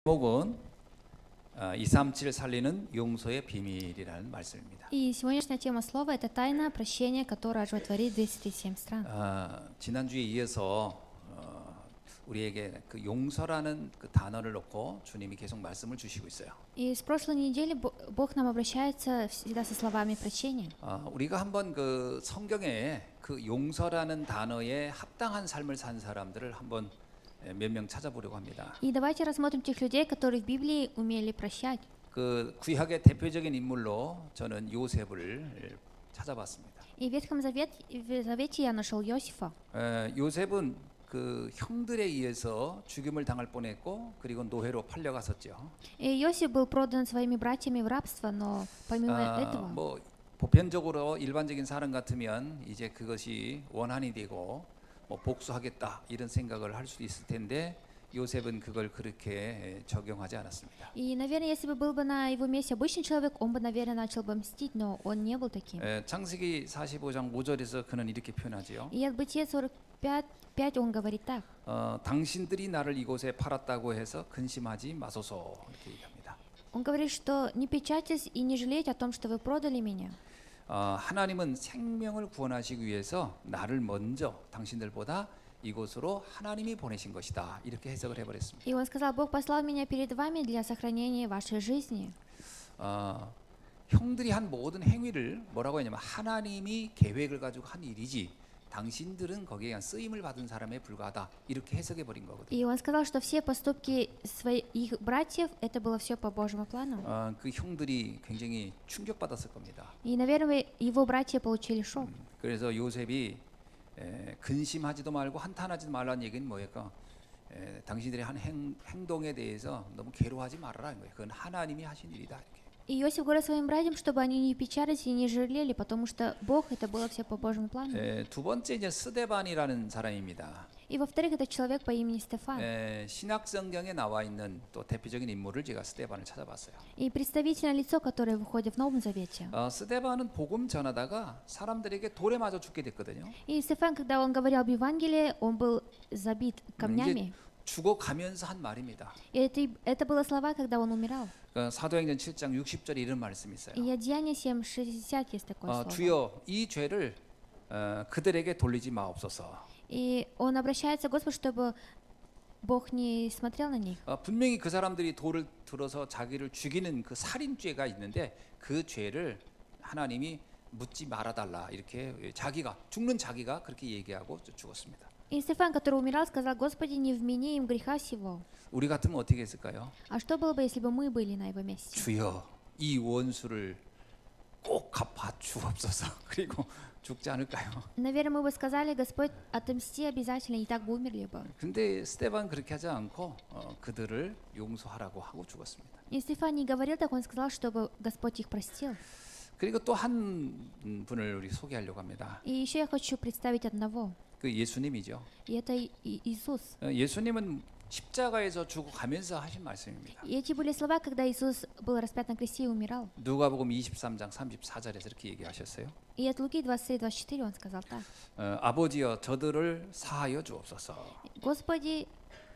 제목은 237 살리는 용서의 비밀이라는 말씀입니다. И сегодняшняя тема слова – это тайна прощения, которая оживотворит 237 стран. 지난주에 이어서 우리에게 그 용서라는 그 단어를 놓고 주님이 계속 말씀을 주시고 있어요. И с прошлой недели Бог нам обращается всегда со словами прощения. 우리가 한번 그 성경에 그 용서라는 단어에 합당한 삶을 산 사람들을 한번 몇 명 찾아보려고 합니다. И давайте рассмотрим тех людей, которые в Библии умели прощать. 그 구약의 대표적인 인물로 저는 요셉을 찾아봤습니다. И в Ветхом Завете я нашел Иосифа. 요셉은 그 형들에 의해서 죽임을 당할 뻔했고 그리고 노예로 팔려갔었죠. И Иосиф был продан своими братьями в рабство, но помимо этого, 뭐 보편적으로 일반적인 사람 같으면 이제 그것이 원한이 되고 뭐 복수하겠다 이런 생각을 할 수도 있을 텐데 요셉은 그걸 그렇게 적용하지 않았습니다. И, наверное, если бы был бы на его месте обычный человек, он бы, наверное, начал бы мстить, но он не был таким. 창세기 45장 5절에서 그는 이렇게 표현하지요. И от Бытия 45:5 он говорит так. 당신들이 나를 이곳에 팔았다고 해서 근심하지 마소서 이렇게 얘기합니다. Он говорит, что не печальтесь и не жалейте о том, что вы продали меня. 하나님은 생명을 구원하시기 위해서 나를 먼저 당신들보다 이곳으로 하나님이 보내신 것이다. 이렇게 해석을 해버렸습니다. И он сказал: Бог послал меня перед вами для сохранения вашей жизни. 형들이 한 모든 행위를 뭐라고 했냐면 하나님이 계획을 가지고 한 일이지 당신들은 거기에 대한 쓰임을 받은 사람에 불과하다. 이렇게 해석해 버린 거거든요. И он сказал, что все поступки своих братьев это было все по Божьему плану. 그 형들이 굉장히 충격받았을 겁니다. И, наверное, его братья получили шок. 그래서 요셉이 근심하지도 말고 한탄하지도 말라는 얘기는 뭐예요? 당신들의 한 행동에 대해서 너무 괴로워하지 말아라는 거예요. 그건 하나님이 하신 일이다. 이렇게. И Иосиф говорит своим братьям, чтобы они не печались и не жалели, потому что Бог это было все по Божьему плану. 두 번째 이제 스데반이라는 사람입니다. И во-вторых, это человек по имени Стефан. 신약 성경에 나와 있는 또 대표적인 인물을 제가 스데반을 찾아봤어요. И представительное лицо, которое выходит в Новом Завете. 스데반은 복음 전하다가 사람들에게 돌에 맞아 죽게 됐거든요. И Стефан, когда он говорил об Евангелии, он был забит камнями. 죽어가면서 한 말입니다. И это было слова, когда он умирал. 사도행전 7장 60절에 이런 말씀이 있어요. И Деяния 7:60 есть такое слово. 주여 이 죄를 그들에게 돌리지 마옵소서. И он обращается к Господу, чтобы Бог не смотрел на них. 분명히 그 사람들이 돌을 들어서 자기를 죽이는 그 살인죄가 있는데 그 죄를 하나님이 묻지 말아달라 이렇게 죽는 자기가 그렇게 얘기하고 죽었습니다. И Стефан, который умирал, сказал: Господи, не вмени им греха сего. 우리 같으면 어떻게 했을까요? А что было бы, если бы мы были на его месте? 주여 이 원수를 꼭 갚아 주옵소서. 그리고 죽지 않을까요? Наверное, мы бы сказали: Господь, отомсти обязательно, и так бы умерли бы. 근데 스데반 그렇게 하지 않고 그들을 용서하라고 하고 죽었습니다. И Стефан не говорил так, он сказал, чтобы Господь их простил. 그리고 또 한 분을 우리 소개하려고 합니다. И еще я хочу представить одного. 그 예수님이죠. И это Иисус. 예수님은 십자가에서 죽어가면서 하신 말씀입니다. И эти были слова, когда Иисус был распят на кресте и умирал. 누가복음 23장 34절에서 이렇게 얘기하셨어요. И от Луки 23:24 он сказал так: 아버지여 저들을 사하여 주옵소서. Господи,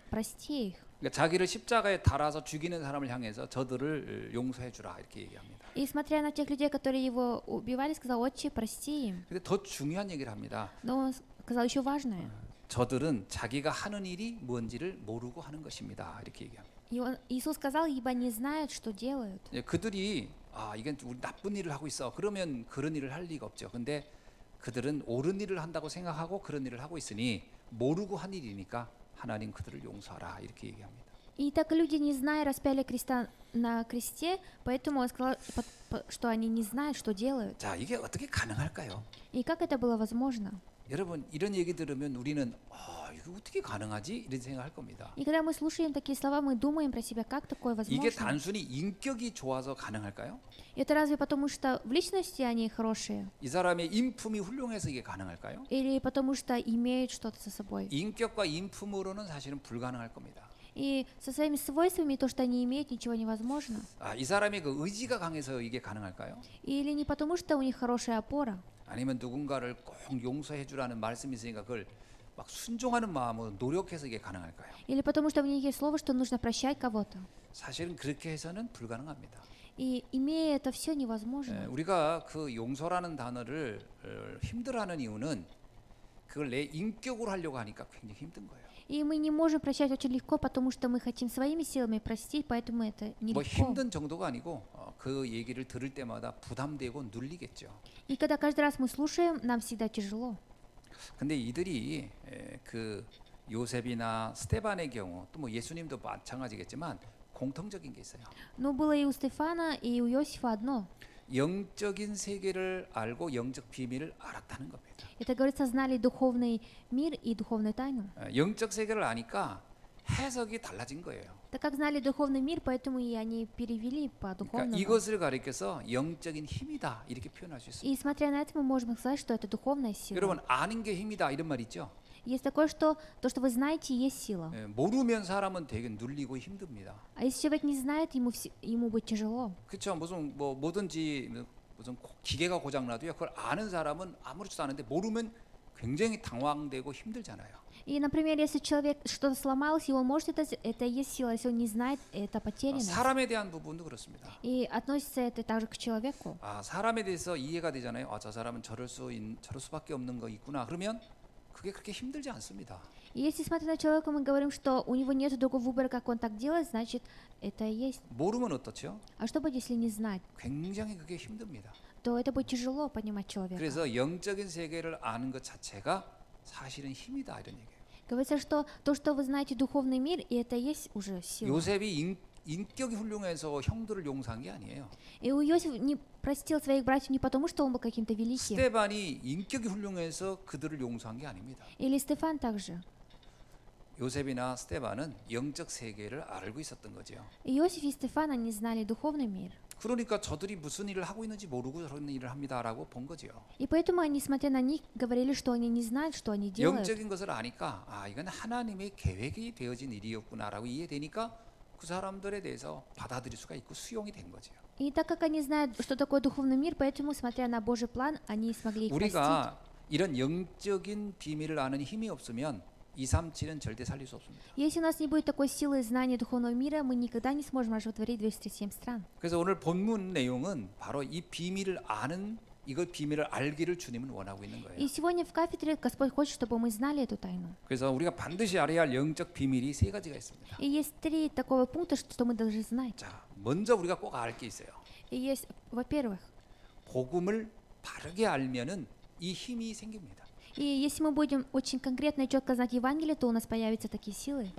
прости их. 그러니까 자기를 십자가에 달아서 죽이는 사람을 향해서 저들을 용서해 주라 이렇게 얘기합니다. И смотря на тех людей, которые его убивали, сказал: Отче, прости им. 근데 더 중요한 얘기를 합니다. Но он сказал еще важное. 저들은 자기가 하는 일이 뭔지를 모르고 하는 것입니다. 이렇게 얘기합니다. И Иисус сказал: ибо не знают, что делают. 그들이 이건 우리 나쁜 일을 하고 있어. 그러면 그런 일을 할 리가 없죠. 근데 그들은 옳은 일을 한다고 생각하고 그런 일을 하고 있으니 모르고 한 일이니까 하나님 그들을 용서하라 이렇게 얘기합니다. И так люди, не зная, распяли Христа на кресте, поэтому он сказал, что они не знают, что делают. 자, 이게 어떻게 가능할까요? И как это было возможно? 여러분 이런 얘기 들으면 우리는 이거 어떻게 가능하지? 이런 생각할 겁니다. И когда мы слушаем такие слова, мы думаем про себя, как такое возможно? 이게 단순히 인격이 좋아서 가능할까요? Это разве потому, что в личности они хорошие? 이 사람의 인품이 훌륭해서 이게 가능할까요? Или потому, что имеют что-то со собой? 인격과 인품으로는 사실은 불가능할 겁니다. И со своими свойствами то, что они имеют, ничего невозможно. 이 사람의 그 의지가 강해서 이게 가능할까요? Или не потому, что у них хорошая опора? 아니면 누군가를 꼭 용서해 주라는 말씀이 있으니까 그걸 막 순종하는 마음으로 노력해서 이게 가능할까요? Или потому, что в них есть слово, что нужно прощать кого-то? 사실은 그렇게 해서는 불가능합니다. И имея это все невозможно. 우리가 그 용서라는 단어를 힘들어하는 이유는 그걸 내 인격으로 하려고 하니까 굉장히 힘든 거예요. И мы не можем прощать очень легко, потому что мы хотим своими силами простить, поэтому это 뭐 нелегко. 힘든 정도가 아니고 그 얘기를 들을 때마다 부담되고 눌리겠죠. И когда каждый раз мы слушаем, нам всегда тяжело. 근데 이들이 그 요셉이나 스테반의 경우 또 뭐 예수님도 마찬가지겠지만 공통적인 게 있어요. Но было и у Стефана, и у Иосифа одно. 영적인 세계를 알고 영적 비밀을 알았다는 겁니다. Это, говорится, знали духовный мир и духовную тайну. 영적 세계를 아니까 해석이 달라진 거예요. Так как знали духовный мир, поэтому и они перевели по 그러니까 духовному. 이것을 가리켜서 영적인 힘이다 이렇게 표현할 수 있습니다. И смотря на это, мы можем сказать, что это духовная сила. 여러분 아는 게 힘이다 이런 말 있죠. Есть такое, что то, что вы знаете, есть сила. 모르면 사람은 되게 눌리고 힘듭니다. А если человек не знает, ему будет тяжело. 그렇죠. 무슨 뭐 뭐든지 무슨 기계가 고장 나도요. 그걸 아는 사람은 아무렇지도 않은데 모르면 굉장히 당황되고 힘들잖아요. И, например, если человек что-то сломалось, и он может это и есть сила. Если он не знает, это потерянность. 사람에 대한 부분도 그렇습니다. И относится это также к человеку. 사람에 대해서 이해가 되잖아요. 저 사람은 저럴 수밖에 없는 거 있구나. 그러면 그게 그렇게 힘들지 않습니다. И если смотреть на человека, мы говорим, что у него нет другого выбора, как он так делает, значит, это и есть. 모르면 어떻죠? А что будет, если не знать? 굉장히 그게 힘듭니다. То это будет тяжело понимать человека. 그래서 영적인 세계를 아는 것 자체가 사실은 힘이다 이런 얘기예요. Говорится, что то, что вы знаете духовный мир, и это и есть уже сила. 요셉이 인격이 훌륭해서 형들을 용서한 게 아니에요. И Иосиф не простил своих братьев не потому, что он был каким-то великим. 스테반이 인격이 훌륭해서 그들을 용서한 게 아닙니다. Или Стефан также. 요셉이나 스테반은 영적 세계를 알고 있었던 거죠. Иосиф и Стефан, они знали духовный мир. 그러니까 저들이 무슨 일을 하고 있는지 모르고 저런 일을 합니다라고 본 거죠. И поэтому они, смотря на них, говорили, что они не знают, что они делают. 영적인 것을 아니까 이건 하나님의 계획이 되어진 일이었구나라고 이해되니까 그 사람들에 대해서 받아들일 수가 있고 수용이 된 거죠. И так как они знают, что такое духовный мир, поэтому, смотря на Божий план, они смогли их простить. 우리가 이런 영적인 비밀을 아는 힘이 없으면 237은 절대 살릴 수 없습니다. Если у нас не будет такой силы знания духовного мира, мы никогда не сможем оживотворить 237 стран. 그래서 오늘 본문 내용은 바로 이 비밀을 아는 이걸 비밀을 알기를 주님은 원하고 있는 거예요. И сегодня в кафедре Господь хочет, чтобы мы знали эту тайну. 그래서 우리가 반드시 알아야 할 영적 비밀이 세 가지가 있습니다. И есть три такого пункта, что мы должны знать. 자, 먼저 우리가 꼭 알 게 있어요. И есть, во-первых, 복음을 바르게 알면은 이 힘이 생깁니다. и если мы будем очень конкретно и четко знать Евангелие, то у нас появятся такие силы.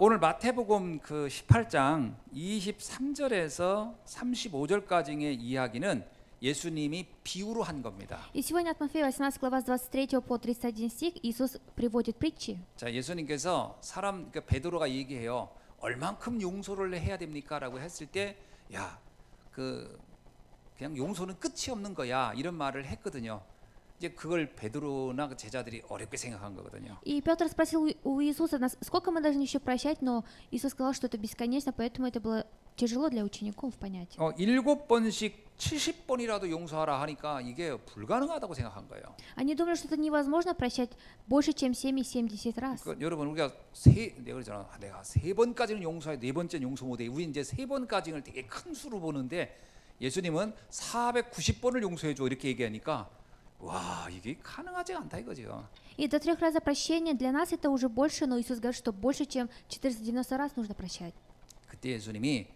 오늘 마태복음 그 18장 23절에서 35절까지의 이야기는 예수님이 비유로 한 겁니다. И сегодня от Матфея 18 глава с 23 по 31 стих Иисус приводит притчи. 자, 예수님께서 그러니까 베드로가 얘기해요. 얼만큼 용서를 해야 됩니까라고 했을 때, 야, 그냥 용서는 끝이 없는 거야 이런 말을 했거든요. 이제 그걸 베드로나 그 제자들이 어렵게 생각한 거거든요. И Петр спросил у Иисуса, сколько мы должны еще прощать, но Иисус сказал, что это бесконечно, поэтому это было тяжело для учеников понять. 7번씩 70번이라도 용서하라 하니까 이게 불가능하다고 생각한 거예요. Они думали, что это невозможно прощать больше, чем 70 раз. 여러분 우리가 내가 그러잖아. 내가 3번까지는 용서해, 4번째는 용서 못해. 우리 이제 3번까지는 되게 큰 수로 보는데 예수님은 490번을 용서해 줘 이렇게 얘기하니까 와 이게 가능하지 않다 이거죠. И до 3 раза прощения для нас это уже больше, но Иисус говорит, что больше, чем 490 раз нужно прощать. 그때 예수님이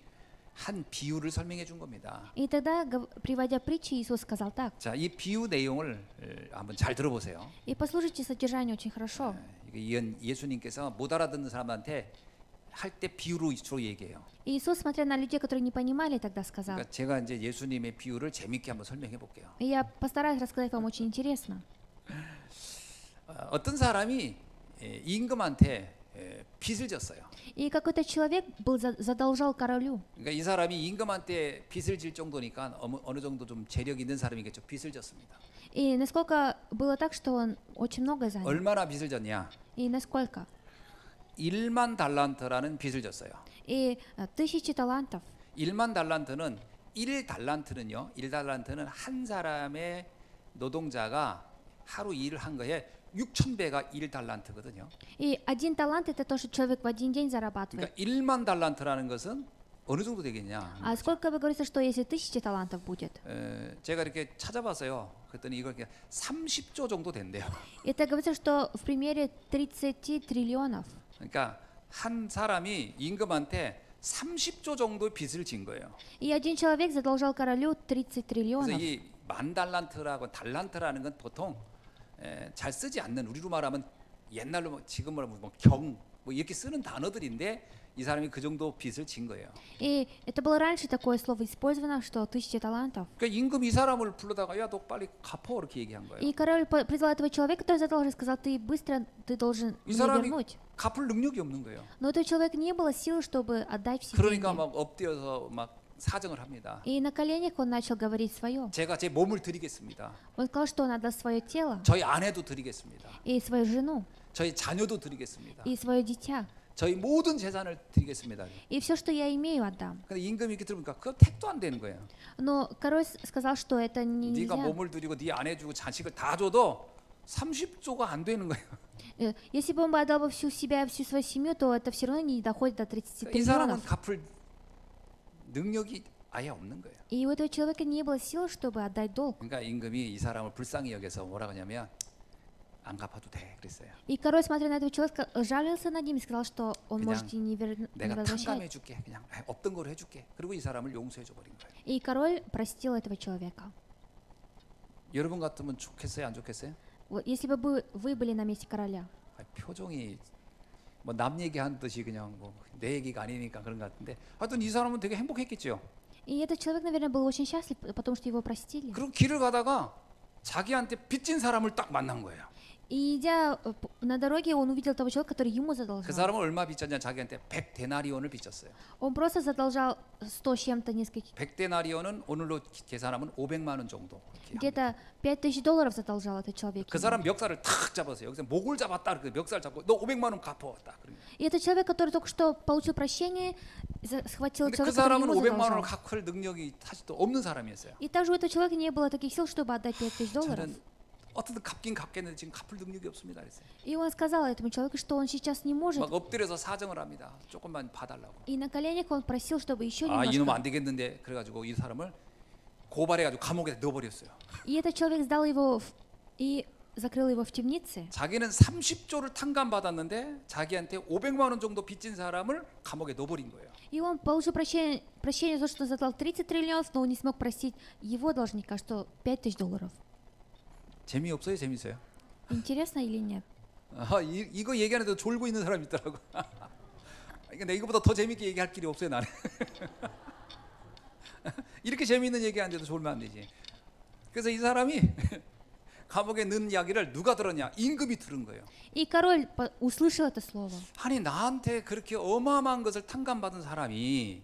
한 비유를 설명해 준 겁니다. И тогда, приводя притчи, Иисус сказал так. 자, 이 비유 내용을 한번 잘 들어보세요. И послушайте содержание очень хорошо. 이게 예수님께서 못 알아듣는 사람한테 할 때 비유로 주로 얘기해요. И Иисус, смотря на людей, которые не понимали, тогда сказал. 그러니까 제가 이제 예수님의 비유를 재밌게 한번 설명해 볼게요. И я постараюсь рассказать вам очень интересно. 어떤 사람이 임금한테 빚을 졌어요. И какой-то человек задолжал королю. 그러니까 이 사람이 임금한테 빚을 질 정도니까 어느 정도 좀 재력 있는 사람이겠죠. 빚을 졌습니다. И насколько было так, что он очень много занял. 얼마나 빚을 졌냐? И насколько? 1만 달란트라는 빚을 졌어요. И 1000 талантов. 1만 달란트는 1달란트는요. 1달란트는 한 사람의 노동자가 하루 일을 한 거에 6,000배가 1달란트거든요. И 1 талант это то, что человек в один день зарабатывает. 그러니까 1만 달란트라는 것은 어느 정도 되겠냐? А сколько вы говорите, что если 1000 талантов будет? 제가 이렇게 찾아봤어요. 그랬더니 이걸 30조 정도 된대요. Это говорится, что в примере 30 триллионов. 그러니까 한 사람이 임금한테 30조 정도의 빚을 진 거예요. И один человек задолжал королю 30 그래서 триллионов. 이 만 달란트라고 달란트라는 건 보통 잘 쓰지 않는 우리로 말하면 옛날로 지금 말하면 경 뭐 이렇게 쓰는 단어들인데 이 사람이 그 정도 빚을 진 거예요. И это было раньше такое слово использовано, что 1000 талантов. 그러니까 임금이 이 사람을 불러다가 야 너 빨리 갚어 이렇게 얘기한 거예요. И король призвал этого человека, который задолжал, и сказал, ты быстро, ты должен 이 мне 사람이 вернуть. 갚을 능력이 없는 거예요. Но у этого человека не было сил, чтобы отдать все 그러니까 деньги. 막 엎드려서 막 사정을 합니다. И на коленях он начал говорить свое. 제가 제 몸을 드리겠습니다. Он сказал, что он отдаст свое тело, 저희 아내도 드리겠습니다. и свою жену, 저희 자녀도 드리겠습니다. и свое дитя. 저희 모든 재산을 드리겠습니다. И все, что я имею, отдам. 근데 임금이 이렇게 들으니까 그거 택도 안 되는 거예요. Но король сказал, что это 네가 нельзя. 몸을 드리고 네 아내 주고 자식을 다 줘도 30조가 안 되는 거예요. Если бы он бы отдал бы всю себя и всю свою семью, то это все равно не доходит до 30 이 사람은 триллионов. 갚을 능력이 아예 없는 거예요. И у этого человека не было сил, чтобы отдать долг. 그러니까 임금이 이 사람을 불쌍히 여겨서 뭐라고 하냐면 안 갚아도 돼 그랬어요. И король, смотря на этого человека, жалился над ним и сказал, что он 그냥 может и не 내가 возвращать. 탕감해 줄게. 그냥 없던 거로 해줄게. 그리고 이 사람을 용서해 줘 버린 거예요. И король простил этого человека. 여러분 같으면 좋겠어요, 안 좋겠어요? Вот, если бы вы были на месте короля, 표정이 뭐 남 얘기하는 듯이 그냥 뭐 내 얘기가 아니니까 그런 것 같은데 하여튼 이 사람은 되게 행복했겠죠. и этот человек, наверное, был очень счастлив, потому что его простили. 그리고 길을 가다가 자기한테 빚진 사람을 딱 만난 거예요. И идя на дороге, он увидел того человека, который ему 그 задолжал. 사람은 얼마 빚졌냐? 자기한테 100데나리온을 빚졌어요. Он просто задолжал 100 с чем-то несколько, 100데나리온은 오늘로 계산하면 500만 원 정도. 이렇게 합니다. где-то 5000 долларов задолжал этот человек. 그 사람 멱살을 탁 잡았어요. 여기서 목을 잡았다. 그 멱살 잡고 너 500만 원 갚어. 딱. И этот человек, который только что получил прощение, схватил 근데 그 человека, который 사람은 ему 500만 задолжал. 원을 갚을 능력이 사실 또 없는 사람이었어요. И также у этого человека не было таких сил, чтобы отдать 5000 долларов. 저는 어떻든 갚긴 갚겠는데 지금 갚을 능력이 없습니다. 그랬어요. И он сказал этому человеку, что он сейчас не может. 막 엎드려서 사정을 합니다. 조금만 봐달라고. И на коленях он просил, чтобы еще 아 이놈 немножко. 안 되겠는데 그래가지고 이 사람을 고발해가지고 감옥에 넣어버렸어요. И этот человек сдал его и закрыл его в темнице. 자기는 30조를 탕감받았는데 자기한테 500만 원 정도 빚진 사람을 감옥에 넣어버린 거예요. И он получил прощение за то, что задал 30 триллионов, но он не смог простить его должника, что 5000 долларов. 재미없어요? 재밌어요? Интересно или нет? 이거 얘기하는데도 졸고 있는 사람이 있더라고. 근데 이거보다 더 재밌게 얘기할 길이 없어요 나는. 이렇게 재미있는 얘기하는데도 졸면 안 되지. 그래서 이 사람이 감옥에 넣은 이야기를 누가 들었냐? 임금이 들은 거예요. И король услышал это слово. 아니 나한테 그렇게 어마어마한 것을 탕감받은 사람이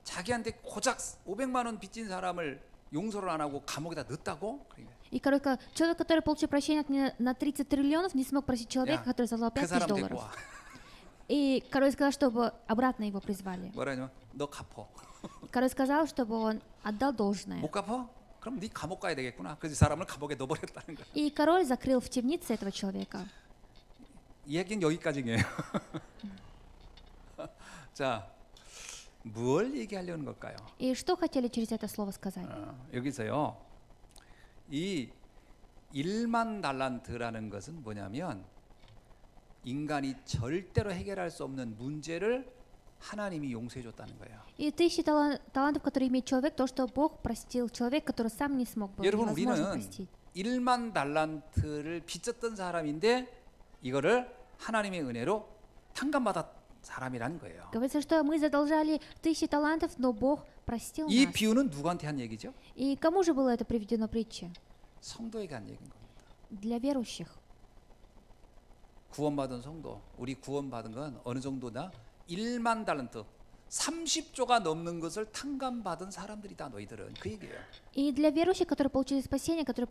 자기한테 고작 500만 원 빚진 사람을 용서를 안 하고 감옥에다 넣었다고? И король сказал, человек, который получил прощение от меня на 30 триллионов, не смог просить человека, 야, который задал 그 5000 사람 데리고 долларов. 와. И король сказал, чтобы обратно его призвали. 뭐라냐면 너 갚어. Король сказал, чтобы он отдал должное. 못 갚어? 그럼 네 감옥 가야 되겠구나. 그래서 이 사람을 감옥에 넣어버렸다는 거야. И король закрыл в темнице этого человека. 이 얘기는 여기까지예요. 자, 뭘 얘기하려는 걸까요? И что хотели через это слово сказать? 여기서요. 이 1만 달란트라는 것은 뭐냐면 인간이 절대로 해결할 수 없는 문제를 하나님이 용서해 줬다는 거예요. И 1000 талантов, которые имеет человек, то, что Бог простил человек, который сам не смог бы, 여러분 невозможно 우리는 простить. 1만 달란트를 빚졌던 사람인데 이거를 하나님의 은혜로 탕감받았 사람이라는 거예요. Говорится, что мы задолжали 1000 талантов, но Бог простил 이 нас. 비유는 누구한테 한 얘기죠? И кому же было это приведено притче? 성도에게 한 얘기인 겁니다. Для верующих. 구원받은 성도, 우리 구원받은 건 어느 정도나 1만 달란트, 30조가 넘는 것을 탕감받은 사람들이다. 너희들은 그 얘기예요. И для верующих, которые получили спасение, которые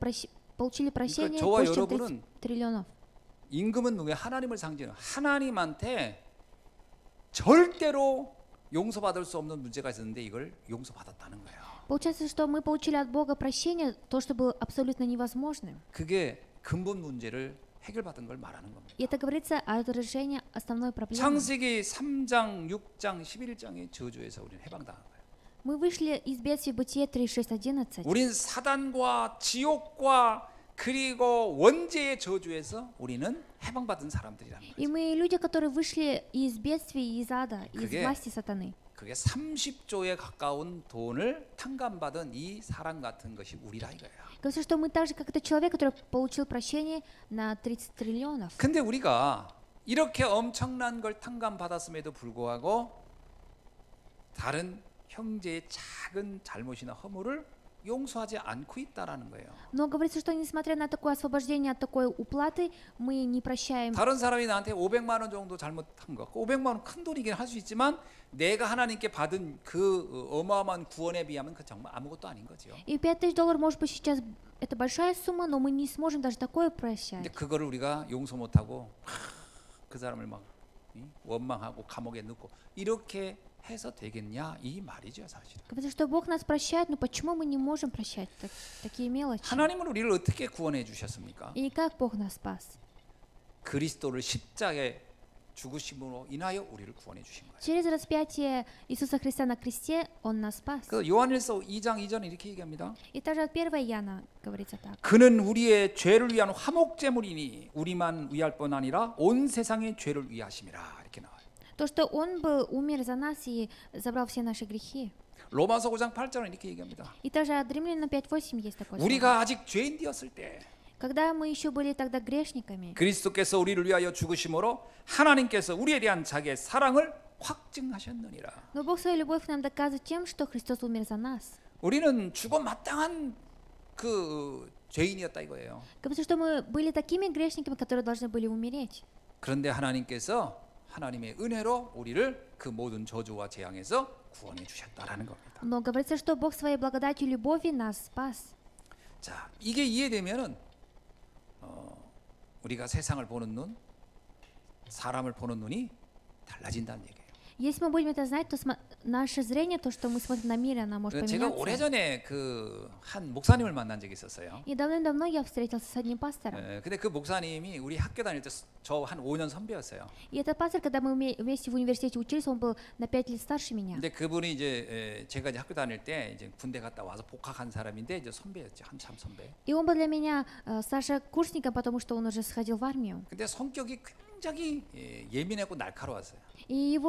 получили прощение 저와 больше, чем 여러분은 30 триллионов. 임금은 누구야? 하나님을 상징해요. 하나님한테 절대로 용서받을 수 없는 문제가 있었는데 이걸 용서받았다는 거예요. Получается, что мы получили от Бога прощение, то, что было абсолютно невозможным. 그게 근본 문제를 해결받은 걸 말하는 겁니다. И это говорится о разрешении основной проблемы. 창세기 3장, 6장, 11장의 저주에서 우리는 해방당한 거예요. Мы вышли из бедствий Бытие 3, 6, 11. 우린 사단과 지옥과 그리고 원죄의 저주에서 우리는 해방받은 사람들이라는 И 거죠. мы люди, которые вышли из бедствий, из ада, из 그게- власти сатаны. 그게 30조에 가까운 돈을 탕감받은 이 사람 같은 것이 우리라 이거예요. Говорится, что мы так же, как этот человек, который получил прощение на 30 триллионов. 근데 우리가 이렇게 엄청난 걸 탕감받았음에도 불구하고 다른 형제의 작은 잘못이나 허물을 용서하지 않고 있다라는 거예요. Но говорится, что несмотря на такое освобождение от такой уплаты, мы не прощаем. 다른 사람이 나한테 500만 원 정도 잘못한 거, 500만 원 큰 돈이긴 할 수 있지만 내가 하나님께 받은 그 어마어마한 구원에 비하면 그 정말 아무것도 아닌 거죠. И $5000, может быть, сейчас это большая сумма, но мы не сможем даже такое 근데 прощать. 그거를 우리가 용서 못하고 그 사람을 막 원망하고 감옥에 넣고 이렇게 해서 되겠냐 이 말이죠 사실은. Говорится, что Бог нас прощает, но почему мы не можем прощать такие мелочи? 하나님은 우리를 어떻게 구원해 주셨습니까? И как Бог нас спас? 그리스도를 십자가에 죽으심으로 인하여 우리를 구원해 주신 거예요. Через распятие Иисуса Христа на кресте Он нас спас. 그 요한일서 2장 2절에 이렇게 얘기합니다. И также от 1 Иоанна говорится так. 그는 우리의 죄를 위한 화목제물이니 우리만 위할 뿐 아니라 온 세상의 죄를 위하심이라 이렇게 나와요. То, что Он был, умер за нас и забрал все наши грехи. 로마서 5장 8절은 이렇게 얘기합니다. И также от Римлянам 5:8 есть такое слово. 우리가 아직 죄인되었을 때 Когда мы еще были тогда грешниками, 그리스도께서 우리를 위하여 죽으심으로 하나님께서 우리에 대한 자기의 사랑을 확증하셨느니라. но Бог свою любовь к нам доказывает тем, что Христос умер за нас. 우리는 죽어 마땅한 그 죄인이었다 이거예요. Говорится, что мы были такими грешниками, которые должны были умереть. 그런데 하나님께서 하나님의 은혜로 우리를 그 모든 저주와 재앙에서 구원해 주셨다라는 겁니다. Но говорится, что Бог своей благодатью и любовью нас спас. 자, 이게 이해되면은 우리가 세상을 보는 눈, 사람을 보는 눈이 달라진다는 얘기예요. Если мы будем это знать, то наше зрение, то, что мы смотрим на мир, оно может 제가 поменяться. 오래전에 그 한 목사님을 만난 적이 있었어요. И давным-давно я встретился с одним пастором. 근데 그 목사님이 우리 학교 다닐 때 저 한 5년 선배였어요. И этот пастор, когда мы вместе в университете учились, он был на 5 лет старше меня. 근데 그분이 이제 제가 이제 학교 다닐 때 이제 군대 갔다 와서 복학한 사람인데 이제 선배였죠. 한참 선배. И он был для меня старшим курсником, потому что он уже сходил в армию. 근데 성격이 굉장히 예민하고 날카로웠어요. И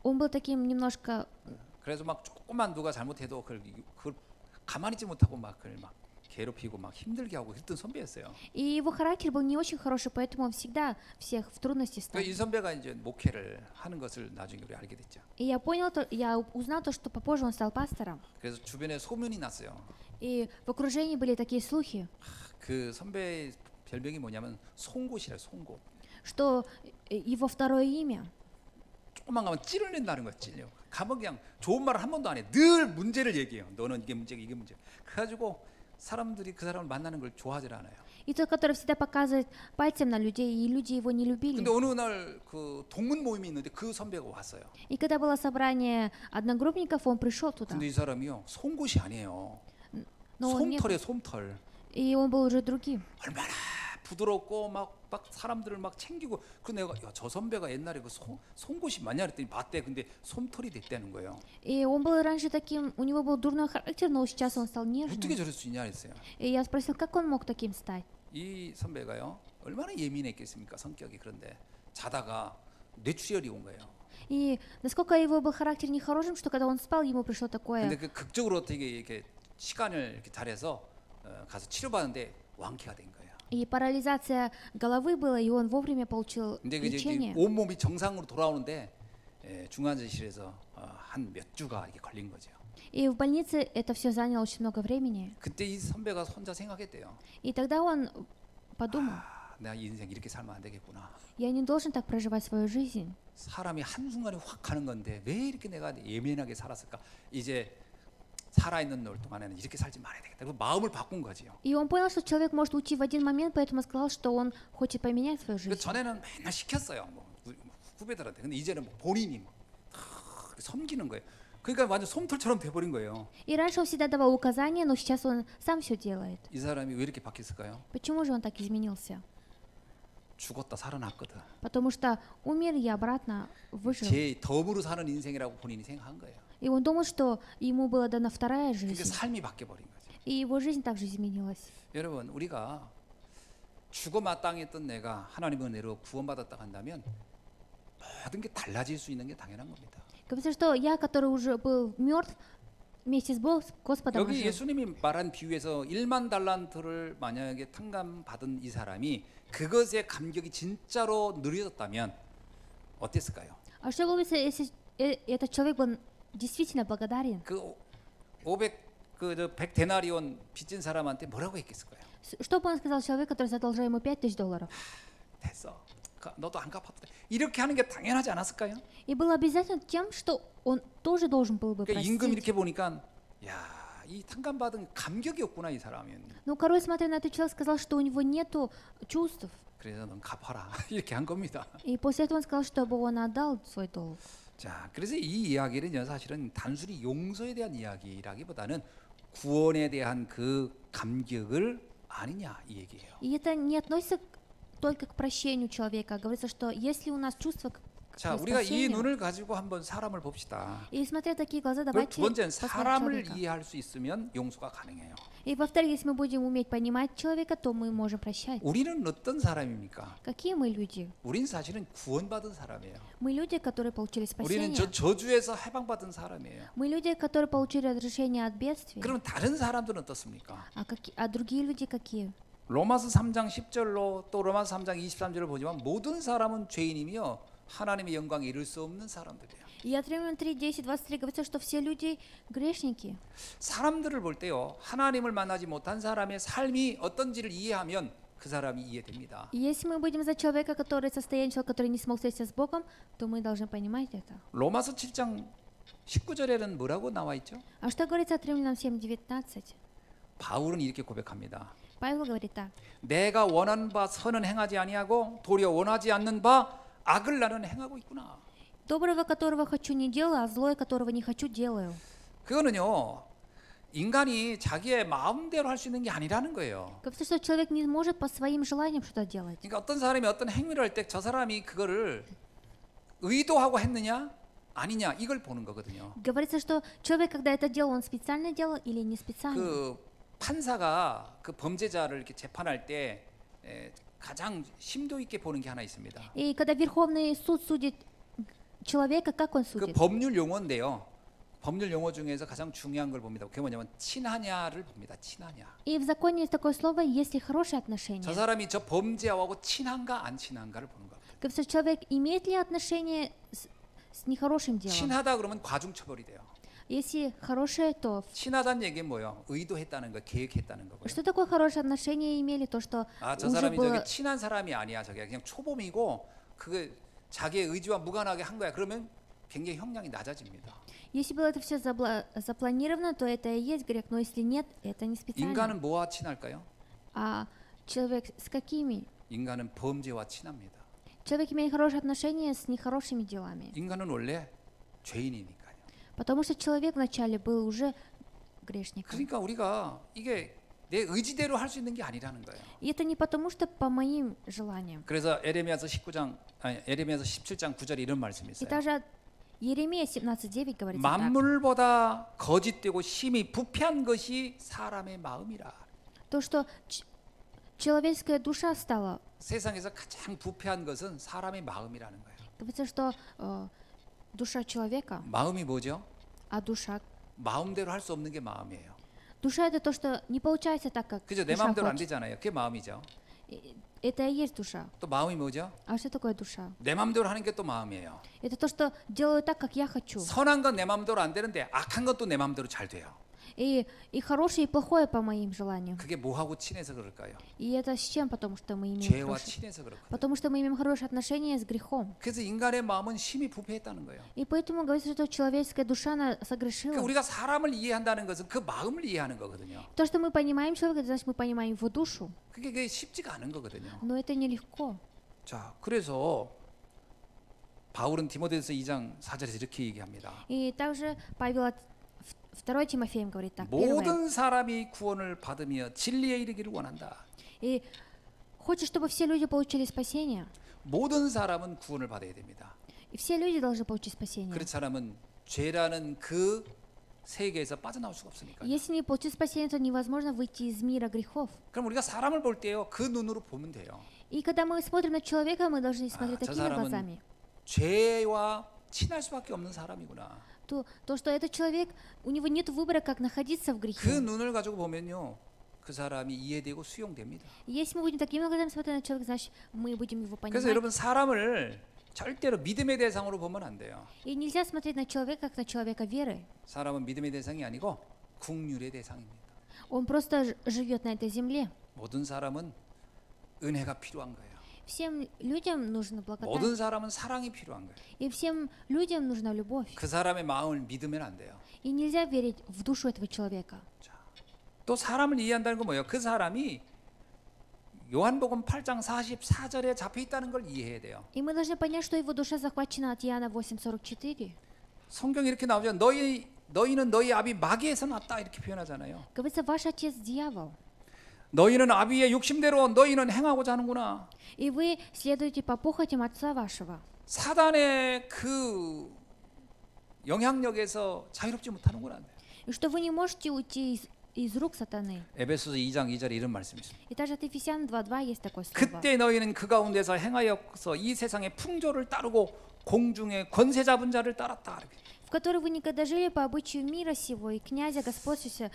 он был таким немножко, 그래서 막 조금만 누가 잘못해도 그걸 가만히 있지 못하고 막 그걸 막 괴롭히고 막 힘들게 하고 그랬던 선배였어요. и его характер был не очень хороший, поэтому он всегда всех в трудности 이 ставил. 선배가 이제 목회를 하는 것을 나중에 우리 알게 됐죠. И я узнал то, что попозже он стал пастором. 그래서 주변에 소문이 났어요. И в окружении были такие слухи, 그 선배 별명이 뭐냐면 송곳이래요. 송곳. что его второе имя, 조금만 가면 찌르낸다는 거야. 찔려. 가면 그냥 좋은 말을 한 번도 안 해. 늘 문제를 얘기해요. 너는 이게 문제고 이게 문제. 그래가지고 사람들이 그 사람을 만나는 걸 좋아하지 않아요. и тот, который всегда показывает пальцем на людей, и люди его не любили. 근데 어느 날 그 동문 모임이 있는데 그 선배가 왔어요. И когда было собрание одногруппников, он пришел туда. 근데 이 사람이요 송곳이 아니에요. Но он нет. 솜털이에요. 솜털. И он был уже другим. 얼마나 부드럽고 막 사람들을 막 챙기고 그 내가 야, 저 선배가 옛날에 그 송곳이 맞냐 그랬더니 맞대. 근데 솜털이 됐다는 거예요. И он был раньше таким, у него был дурной характер, но сейчас он стал 어떻게 нежным. 저럴 수 있냐 했어요. И я спросил, как он мог таким стать? 이 선배가요 얼마나 예민했겠습니까 성격이. 그런데 자다가 뇌출혈이 온 거예요. И насколько его был характер нехорошим, что когда он спал, ему пришло 근데 такое. 그 극적으로 어떻게 이렇게 시간을 이렇게 잘해서 가서 치료받는데 완쾌가 된 거예요. И парализация головы была, и он вовремя получил 근데 그 лечение. 온 몸이 정상으로 돌아오는데 중환자실에서 한 몇 주가 이렇게 걸린 거죠. И в больнице это все заняло очень много времени. 그때 이 선배가 혼자 생각했대요. И тогда он подумал, 내가 이 인생 이렇게 살면 안 되겠구나. я не должен так проживать свою жизнь. 사람이 한순간에 확 가는 건데 왜 이렇게 내가 예민하게 살았을까. 이제 살아있는 날 동안에는 이렇게 살지 말아야 되겠다. 그래서 마음을 바꾼 거지요. И он понял, что человек может уйти в один момент, поэтому сказал, что он хочет поменять свою 그 жизнь. 전에는 맨날 시켰어요. 뭐 후배들한테. 근데 이제는 뭐 본인이 뭐 섬기는 거예요. 그러니까 완전 솜털처럼 돼버린 거예요. И раньше он всегда давал указания, но сейчас он сам все делает. 이 사람이 왜 이렇게 바뀌었을까요? Почему же он так изменился? 죽었다 살아났거든. Потому что умер и обратно выжил. 제 덤으로 사는 인생이라고 본인이 생각한 거예요. И он думал, что ему была дана вторая 그러니까 жизнь. 삶이 바뀌어 버린 거죠. И его жизнь также изменилась. 여러분, 우리가 죽어 마땅했던 내가 하나님의 은혜로 구원받았다 한다면 모든 게 달라질 수 있는 게 당연한 겁니다. Говорится, что я, который уже был мертв, вместе с Господом 여기 ожил. 예수님이 말한 비유에서 1만 달란트를 만약에 탕감받은 이 사람이 그것의 감격이 진짜로 느려졌다면 어땠을까요? А что было, если этот человек был действительно благодарен? 그 100 데나리온 빚진 사람한테 뭐라고 했겠을까요? Что бы он сказал человеку, который задолжал ему $5000? 됐어. 너도 안 갚아도 돼. 이렇게 하는 게 당연하지 않았을까요? И было обязательно тем, что он тоже должен был бы 그러니까 임금 простить. 이렇게 보니까 야, 이 탕감받은 감격이 없구나 이 사람은. Но король, смотря на этот человек, сказал, что у него нету чувств. 그래서 넌 갚아라 이렇게 한 겁니다. И после этого он сказал, чтобы он отдал свой долг. 자, 그래서 이 이야기는요 사실은 단순히 용서에 대한 이야기라기보다는 구원에 대한 그 감격을 아느냐 이 얘기예요. И это не относится только к прощению человека. Говорится, что если у нас чувство к 자, 우리가 이 спасению, 눈을 가지고 한번 사람을 봅시다. и смотря такие глаза, 두 давайте 번째는 посмотрим 사람을 человека. 이해할 수 있으면 용서가 가능해요. И во-вторых, если мы будем уметь понимать человека, то мы можем прощать. 우리는 어떤 사람입니까? Какие мы люди? 우린 사실은 구원받은 사람이에요. Мы люди, которые получили 우리는 спасение. 저 저주에서 해방받은 사람이에요. Мы люди, которые получили разрешение от бедствий. 그럼 다른 사람들은 어떻습니까? А другие люди какие? 로마서 3장 10절로 또 로마서 3장 23절을 보지만 모든 사람은 죄인이며 하나님의 영광에 이를 수 없는 사람들이에요. И от Римлян 3, 10, 23 говорится, что все люди грешники. 사람들을 볼 때요. 하나님을 만나지 못한 사람의 삶이 어떤지를 이해하면 그 사람이 이해됩니다. И если мы будем за человека, который состояние человека, который не смог встретиться с Богом, то мы должны понимать это. 로마서 7장 19절에는 뭐라고 나와 있죠? А что говорится от Римлянам 7, 19? 바울은 이렇게 고백합니다. Павел говорит так. 내가 원하는 바 선은 행하지 아니하고 도리어 원하지 않는 바 악을 나는 행하고 있구나. Доброго, которого хочу, не делаю, а злое, которого не хочу, делаю. 그거는요. 인간이 자기의 마음대로 할 수 있는 게 아니라는 거예요. Говорится, что человек не может по своим желаниям что-то делать. 그러니까 어떤 사람이 어떤 행위를 할 때 저 사람이 그거를 의도하고 했느냐 아니냐 이걸 보는 거거든요. Говорится, что человек, когда это делал, он специально делал или не специально. 그 판사가 그 범죄자를 이렇게 재판할 때 가장 심도 있게 보는 게 하나 있습니다. И когда Верховный суд судит человека, как он 그 судит? 법률 용어인데요. 법률 용어 중에서 가장 중요한 걸 봅니다. 그게 뭐냐면 친하냐를 봅니다. 친하냐. И в законе есть такое слово, если хорошие 저 отношения. 사람이 저 범죄하고 친한가 안 친한가를 보는 겁니다. Говорится, человек имеет ли отношение с нехорошим делом? 친하다 그러면 과중처벌이 돼요. Если хорошее, то 친하다는 얘기는 뭐예요? 의도했다는 거, 계획했다는 거고요. что такое хорошие отношения имели? То, что 아, 저 уже 사람이 было... 저기 친한 사람이 아니야. 저게 그냥 초범이고 그게 자기의 의지와 무관하게 한 거야. 그러면 굉장히 형량이 낮아집니다. Если было это все запланировано, то это и есть грех. Но если нет, это не специально. 인간은 뭐와 친할까요? А человек с какими? 인간은 범죄와 친합니다. Человек имеет хорошие отношения с нехорошими делами. 인간은 원래 죄인이니까요. Потому что человек вначале был уже грешником. 그러니까 우리가 이게 내 의지대로 할 수 있는 게 아니라는 거예요. И это не потому, что по моим желаниям. 그래서 에레미야서 17장 9절에 이런 말씀이 И 있어요. даже от Еремея 17:9 говорится так. 만물보다 거짓되고 심히 부패한 것이 사람의 마음이라. То, что человеческая душа стала. 세상에서 가장 부패한 것은 사람의 마음이라는 거예요. Говорится, что душа человека, 마음이 뭐죠? а душа. 마음대로 할 수 없는 게 마음이에요. Душа это то, что не получается так, как 그죠? 내 душа 마음대로 안 хочет. 되잖아요. 그게 마음이죠. Это и есть душа. 또 마음이 뭐죠? А что такое душа? 내 마음대로 하는 게 또 마음이에요. Это то, что делаю так, как я хочу. 선한 건 내 마음대로 안 되는데 악한 것도 내 마음대로 잘 돼요. И хорошее, и плохое по моим желаниям. 그게 뭐하고 친해서 그럴까요? И это с чем? Потому что мы имеем 죄와 хорошие... 친해서 그렇거든요. Потому что мы имеем хорошие отношения с грехом. 그래서 인간의 마음은 심히 부패했다는 거예요. И поэтому говорится, что человеческая душа она согрешила. 그러니까 우리가 사람을 이해한다는 것은 그 마음을 이해하는 거거든요. То, что мы понимаем человека, это значит, мы понимаем его душу. 그게 쉽지가 않은 거거든요. Но это нелегко. 자, 그래서 바울은 디모데후서 2장 4절에서 이렇게 얘기합니다. И также Павел 2 Тимофеем говорит так. Первое. 모든 사람이 구원을 받으며 진리에 이르기를 원한다. И хочет, чтобы все люди получили спасение. 모든 사람은 구원을 받아야 됩니다. И все люди должны получить спасение. 그렇지 않으면 죄라는 그 세계에서 빠져나올 수가 없으니까. Если не получить спасение, то невозможно выйти из мира грехов. 그럼 우리가 사람을 볼 때요, 그 눈으로 보면 돼요. И когда мы смотрим на человека, мы должны смотреть 저 такими 사람은 глазами. 죄와 친할 수밖에 없는 사람이구나. То, что этот человек, у него нет выбора, как находиться в 그 грехе. 눈을 가지고 보면요, 그 사람이 이해되고 수용됩니다. Если мы будем такими глазами смотреть на человека, значит, мы будем его 그래서 понимать. 여러분 사람을 절대로 믿음의 대상으로 보면 안 돼요. И нельзя смотреть на человека, как на человека веры. 사람은 믿음의 대상이 아니고 국률의 대상입니다. Он просто живет на этой земле. 모든 사람은 은혜가 필요한 거예요. Всем людям нужна благодать. 모든 사람은 사랑이 필요한 거예요. И всем людям нужна любовь. 그 사람의 마음을 믿으면 안 돼요. И нельзя верить в душу этого человека. 또 사람을 이해한다는 건 뭐예요? 그 사람이 요한복음 8장 44절에 잡혀 있다는 걸 이해해야 돼요. И мы должны понять, что его душа захвачена от Иоанна 8:44. 성경에 이렇게 나오죠. 너희는 너희 아비 마귀에서 났다 이렇게 표현하잖아요. Говорится, ваш отец дьявол. 너희는 아비의 욕심대로 너희는 행하고자 하는구나. И вы следуете по похотям отца вашего. 사단의 그 영향력에서 자유롭지 못하는구나. И что вы не можете уйти из рук сатаны. 에베소서 2장 2절에 이런 말씀이 있습니다. И даже от Ефесян 2:2 есть такое слово. 그때 너희는 그 가운데서 행하여서 이 세상의 풍조를 따르고 공중의 권세 잡은 자를 따랐다. 이렇게. В которой вы никогда жили по обычаю мира сего и князя господствующего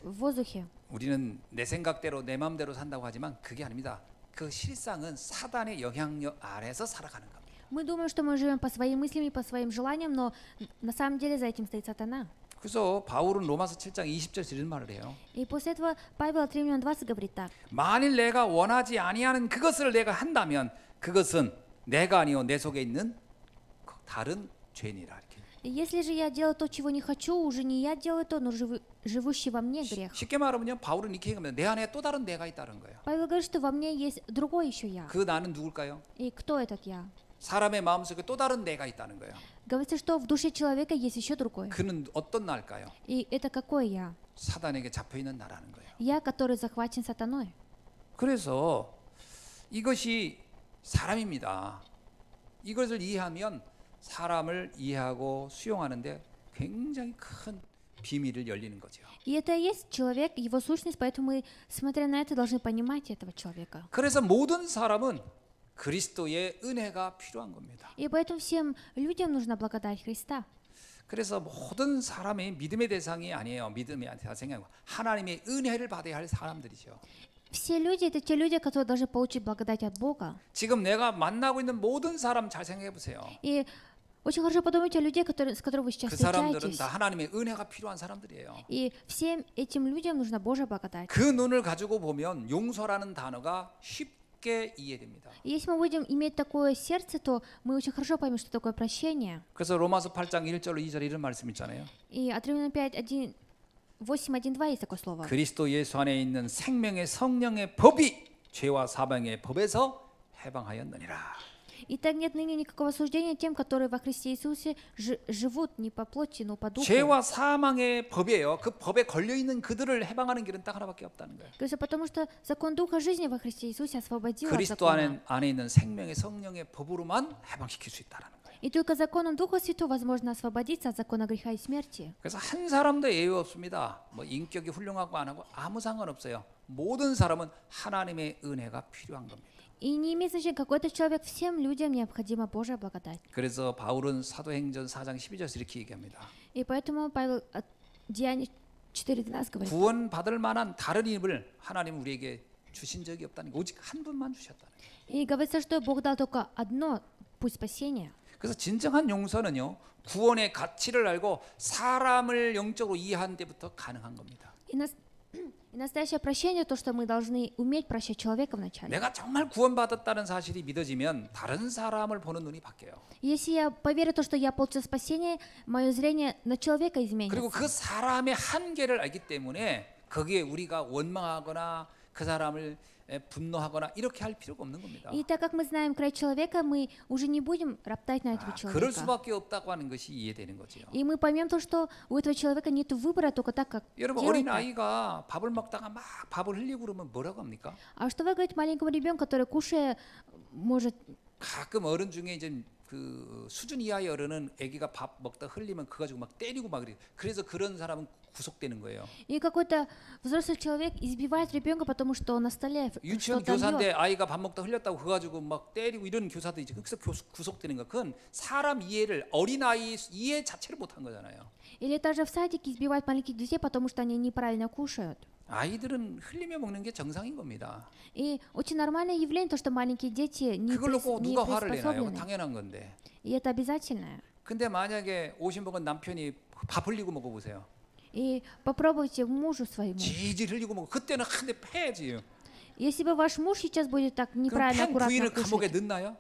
в воздухе. 우리는 내 생각대로 내 마음대로 산다고 하지만 그게 아닙니다. 그 실상은 사단의 영향력 아래서 살아가는 겁니다. Мы думаем, что мы живем по своим мыслям и по своим желаниям, но на самом деле за этим стоит сатана. 그래서 바울은 로마서 7장 20절에서 이런 말을 해요. И после этого Павел от Римлян 20 говорит так. 만일 내가 원하지 아니하는 그것을 내가 한다면 그것은 내가 아니요 내 속에 있는 다른 죄니라 이렇게. И если же я делаю то, чего не хочу, уже не я делаю то, но живущий во мне грех. 쉽게 말하면요, 바울은 이렇게 얘기합니다. 내 안에 또 다른 내가 있다는 거예요. Павел говорит, что во мне есть другой еще я. 그 나는 누굴까요? И кто этот я? 사람의 마음속에 또 다른 내가 있다는 거예요. Говорится, что в душе человека есть еще другой. 그는 어떤 나일까요? И это какой я? 사단에게 잡혀 있는 나라는 거예요. Я, который захвачен сатаной. 그래서 이것이 사람입니다. 이것을 이해하면 사람을 이해하고 수용하는데 굉장히 큰 비밀을 열리는 거죠. И это и есть человек, его сущность, поэтому мы, смотря на это, должны понимать этого человека. 그래서 모든 사람은 그리스도의 은혜가 필요한 겁니다. И поэтому всем людям нужна благодать Христа. 그래서 모든 사람이 믿음의 대상이 아니에요. 믿음의 대상이 아니고 하나님의 은혜를 받아야 할 사람들이죠. Все люди — это те люди, которые должны получить благодать от Бога. 지금 내가 만나고 있는 모든 사람 잘 생각해 보세요. И очень хорошо подумайте о людей, с которыми вы сейчас 그 사람들은 встречаетесь. 다 하나님의 은혜가 필요한 사람들이에요. И всем этим людям нужна Божья благодать. 그 눈을 가지고 보면 용서라는 단어가 쉽게 이해됩니다. И если мы будем иметь такое сердце, то мы очень хорошо поймем, что такое прощение. 그래서 로마서 8장 1절로 2절에 이런 말씀 있잖아요. И от Римлян 8:1-2 есть такое слово. 그리스도 예수 안에 있는 생명의 성령의 법이 죄와 사망의 법에서 해방하였느니라. Итак, нет ныне никакого осуждения тем, которые во Христе Иисусе живут не по плоти, но по духу. 죄와 사망의 법이에요. 그 법에 걸려 있는 그들을 해방하는 길은 딱 하나밖에 없다는 거예요. То есть, потому что закон Духа жизни во Христе Иисусе освободил от 그리스도 закона. 안에 있는 생명의 성령의 법으로만 해방시킬 수 있다는 거예요. И только законом Духа Святого возможно освободиться от закона греха и смерти. 그래서 한 사람도 예외 없습니다. 뭐 인격이 훌륭하고 안 하고 아무 상관없어요. 모든 사람은 하나님의 은혜가 필요한 겁니다. И не имеет значения, какой-то человек, всем людям необходима Божья благодать. 그래서 바울은 사도행전 4장 12절에서 이렇게 얘기합니다. И поэтому Павел от Деяний 4:12 говорит, 구원 받을 만한 다른 힘을 하나님 우리에게 주신 적이 없다는 거, 오직 한 분만 주셨다는 거예요. и говорится, что Бог дал только одно путь спасения. 그래서 진정한 용서는요, 구원의 가치를 알고 사람을 영적으로 이해한 때부터 가능한 겁니다. И настоящее прощение то, что мы должны уметь прощать человека вначале. 내가 정말 구원받았다는 사실이 믿어지면 다른 사람을 보는 눈이 바뀌어요. Если я поверю в то, что я получил спасение, мое зрение на человека изменится. 그리고 그 사람의 한계를 알기 때문에 거기에 우리가 원망하거나 그 사람을 분노하거나 이렇게 할 필요가 없는 겁니다. И так как мы знаем край человека, мы уже не будем роптать на этого 그럴 человека. 수밖에 없다고 하는 것이 이해되는 거죠. И мы поймем то, что у этого человека нет выбора только так, как 여러분 делать 어린 так. 아이가 밥을 먹다가 막 밥을 흘리고 그러면 뭐라고 합니까? А что вы говорите маленькому ребенку, который кушая может... 가끔 어른 중에 이제 그 수준 이하의 어른은 아기가 밥 먹다 흘리면 그거 가지고 막 때리고 막 그래요. 그래서 그런 사람은 구속되는 거예요. И какой-то взрослый человек избивает ребенка, потому что он на столе 유치원 что-то 교사인데 льет. 아이가 밥 먹다 흘렸다고 그거 가지고 막 때리고 이런 교사도 이제 그래서 구속되는 거. 그건 사람 이해를 어린 아이 이해 자체를 못한 거잖아요. Или даже в садике избивают маленьких детей, потому что они неправильно кушают. 아이들은 흘리며 먹는 게 정상인 겁니다. И очень нормальное явление, то, что маленькие дети не, 그걸 놓고 не 누가 화를 내나요? приспособлены. 당연한 건데. И это обязательное. 근데 만약에 50먹은 남편이 밥 흘리고 먹어보세요. И попробуйте мужу своему. 질질 흘리고 먹어. 그때는 한 대 패야지. Если бы ваш муж сейчас будет так 그럼 неправильно, 팬 аккуратно 부인을 감옥에 кушать, 넣나요?